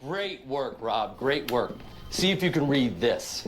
Great work, Rob. Great work. See if you can read this.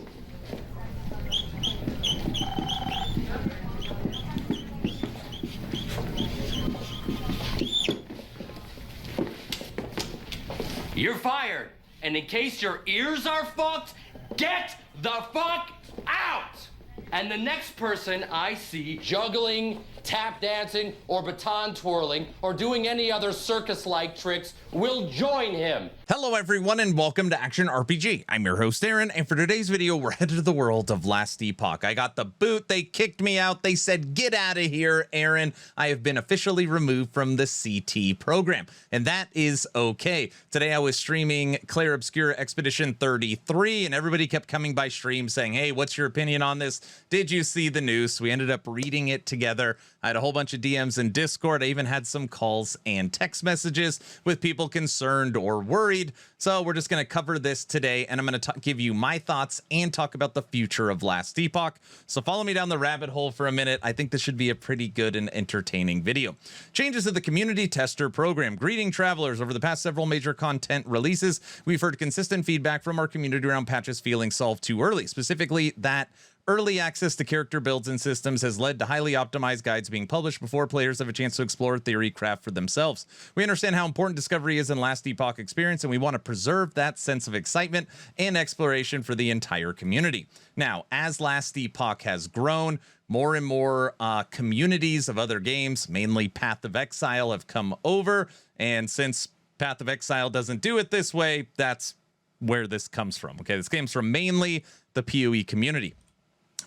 You're fired. And in case your ears are fucked, get the fuck out! And the next person I see juggling, tap dancing, or baton twirling, or doing any other circus-like tricks will join him. Hello everyone and welcome to Action RPG. I'm your host Aaron, and for today's video we're headed to the world of Last Epoch. I got the boot, they kicked me out, they said get out of here Aaron. I have been officially removed from the CT program, and that is okay. Today I was streaming Clair Obscura Expedition 33 and everybody kept coming by stream saying, hey, what's your opinion on this? Did you see the news? We ended up reading it together. I had a whole bunch of DMs in Discord. I even had some calls and text messages with people concerned or worried. So we're just going to cover this today, and I'm going to give you my thoughts and talk about the future of Last Epoch. So follow me down the rabbit hole for a minute. I think this should be a pretty good and entertaining video. Changes to the community tester program. Greeting travelers. Over the past several major content releases, we've heard consistent feedback from our community around patches feeling solved too early. Specifically, that early access to character builds and systems has led to highly optimized guides being published before players have a chance to explore theory craft for themselves. We understand how important discovery is in Last Epoch experience, and we want to preserve that sense of excitement and exploration for the entire community. Now, as Last Epoch has grown, more and more communities of other games, mainly Path of Exile, have come over, and since Path of Exile doesn't do it this way, that's where this comes from. Okay, this comes from mainly the PoE community.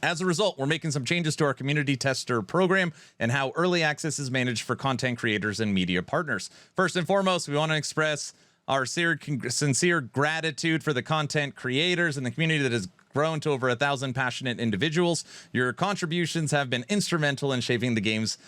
As a result, we're making some changes to our community tester program and how early access is managed for content creators and media partners. First and foremost, we want to express our sincere gratitude for the content creators and the community that has grown to over 1,000 passionate individuals. Your contributions have been instrumental in shaping the game's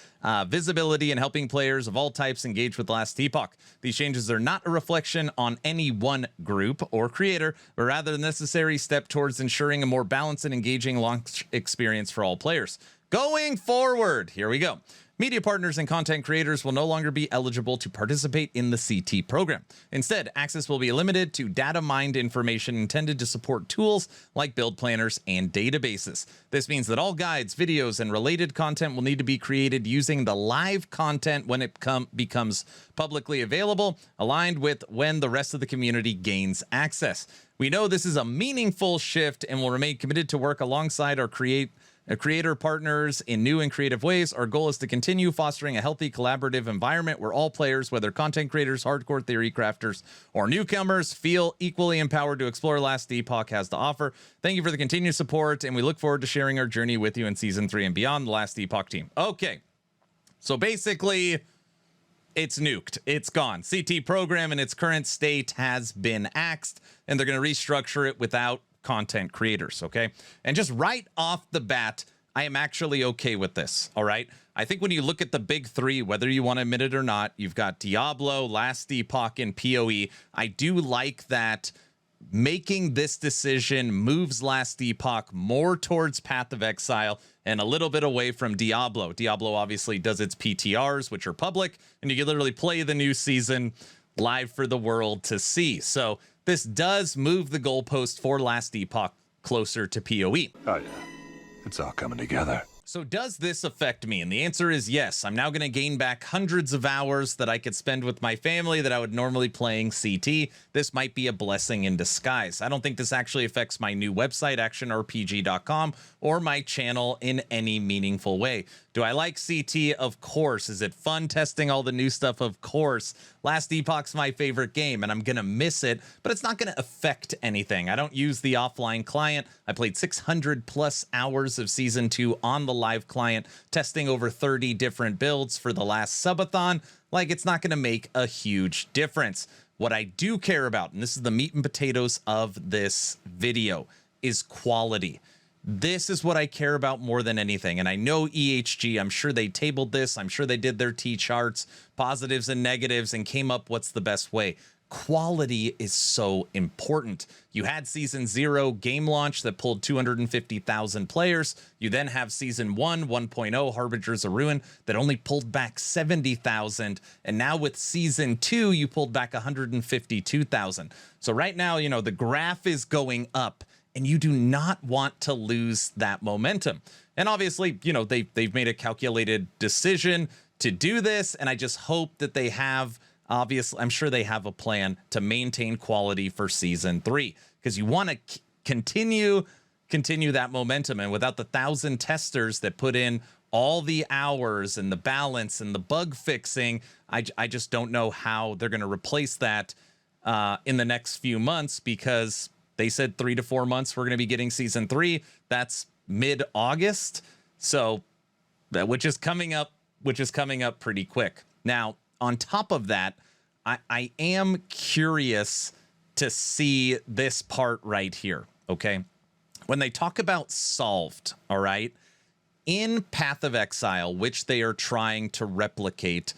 visibility and helping players of all types engage with Last Epoch. These changes are not a reflection on any one group or creator, but rather a necessary step towards ensuring a more balanced and engaging launch experience for all players. Going forward, here we go. Media partners and content creators will no longer be eligible to participate in the CT program. Instead, access will be limited to data mined information intended to support tools like build planners and databases. This means that all guides, videos, and related content will need to be created using the live content when it becomes publicly available, aligned with when the rest of the community gains access. We know this is a meaningful shift and will remain committed to work alongside our creator partners in new and creative ways. Our goal is to continue fostering a healthy collaborative environment where all players, whether content creators, hardcore theory crafters, or newcomers, feel equally empowered to explore Last Epoch has to offer. Thank you for the continued support, and we look forward to sharing our journey with you in Season 3 and beyond, the Last Epoch team. Okay, so basically, it's nuked. It's gone. CT program in its current state has been axed, and they're going to restructure it without content creators, okay? And just right off the bat, I am actually okay with this, all right? I think when you look at the big three, whether you want to admit it or not, you've got Diablo, Last Epoch, and PoE. I do like that making this decision moves Last Epoch more towards Path of Exile and a little bit away from Diablo. Diablo obviously does its PTRs, which are public, and you can literally play the new season live for the world to see. So this does move the goalpost for Last Epoch closer to PoE. Oh yeah, it's all coming together. So does this affect me? And the answer is yes. I'm now going to gain back hundreds of hours that I could spend with my family that I would normally playing CT. This might be a blessing in disguise. I don't think this actually affects my new website, actionrpg.com, or my channel in any meaningful way. Do I like CT? Of course. Is it fun testing all the new stuff? Of course. Last Epoch's my favorite game, and I'm going to miss it, but it's not going to affect anything. I don't use the offline client. I played 600 plus hours of Season 2 on the live client, testing over 30 different builds for the last subathon. Like, it's not going to make a huge difference. What I do care about, and this is the meat and potatoes of this video, is quality. This is what I care about more than anything. And I know EHG, I'm sure they tabled this. I'm sure they did their T-charts, positives and negatives, and came up what's the best way. quality is so important. You had Season 0 game launch that pulled 250,000 players. You then have Season 1, 1.0, Harbingers of Ruin, that only pulled back 70,000. And now with Season 2, you pulled back 152,000. So right now, you know, the graph is going up, and you do not want to lose that momentum. And obviously, you know, they've made a calculated decision to do this, and I just hope that they have, obviously, I'm sure they have a plan to maintain quality for Season 3, because you want to continue that momentum. And without the 1,000 testers that put in all the hours and the balance and the bug fixing, I just don't know how they're going to replace that in the next few months, because they said 3 to 4 months we're going to be getting Season 3. That's mid-August, so which is coming up pretty quick. Now, on top of that, I am curious to see this part right here, okay? When they talk about solved, all right, in Path of Exile, which they are trying to replicate,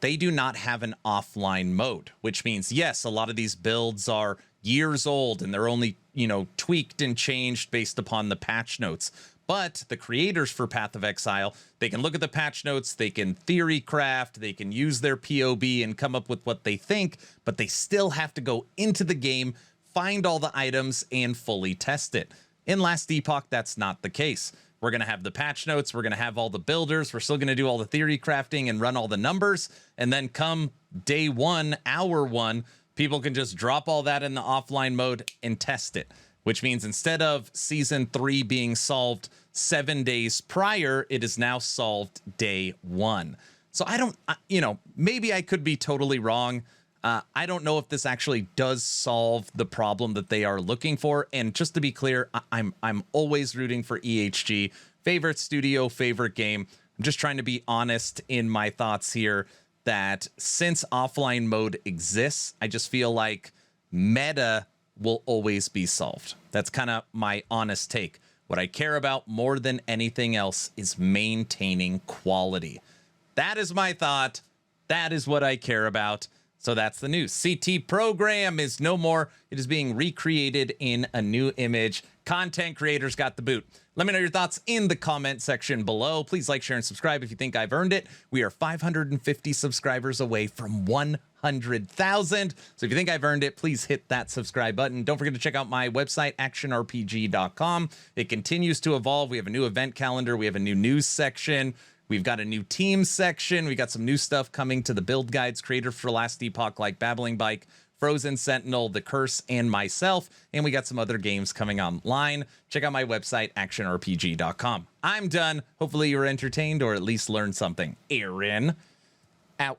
they do not have an offline mode, which means, yes, a lot of these builds are years old and they're only, you know, tweaked and changed based upon the patch notes. But the creators for Path of Exile, they can look at the patch notes, they can theory craft, they can use their POB and come up with what they think, but they still have to go into the game, find all the items, and fully test it. In Last Epoch, that's not the case. We're going to have the patch notes, we're going to have all the builders, we're still going to do all the theory crafting and run all the numbers, and then come day one, hour one, people can just drop all that in the offline mode and test it. Which means instead of Season 3 being solved 7 days prior, it is now solved day one. So I don't, you know, maybe I could be totally wrong. I don't know if this actually does solve the problem that they are looking for. And just to be clear, I'm always rooting for EHG. Favorite studio, favorite game. I'm just trying to be honest in my thoughts here, that since offline mode exists, I just feel like meta will always be solved. That's kind of my honest take. What I care about more than anything else is maintaining quality. That is my thought. That is what I care about. So that's the news. CT program is no more. It is being recreated in a new image. Content creators got the boot. Let me know your thoughts in the comment section below. Please like, share, and subscribe if you think I've earned it. We are 550 subscribers away from 100,000. So if you think I've earned it, please hit that subscribe button. Don't forget to check out my website, actionrpg.com. It continues to evolve. We have a new event calendar. We have a new news section. We've got a new team section. We got some new stuff coming to the build guides creator for Last Epoch, like Babbling Bike, Frozen Sentinel, The Curse, and myself. And we got some other games coming online. Check out my website, actionrpg.com. I'm done. Hopefully you were entertained or at least learned something. Aaron, out.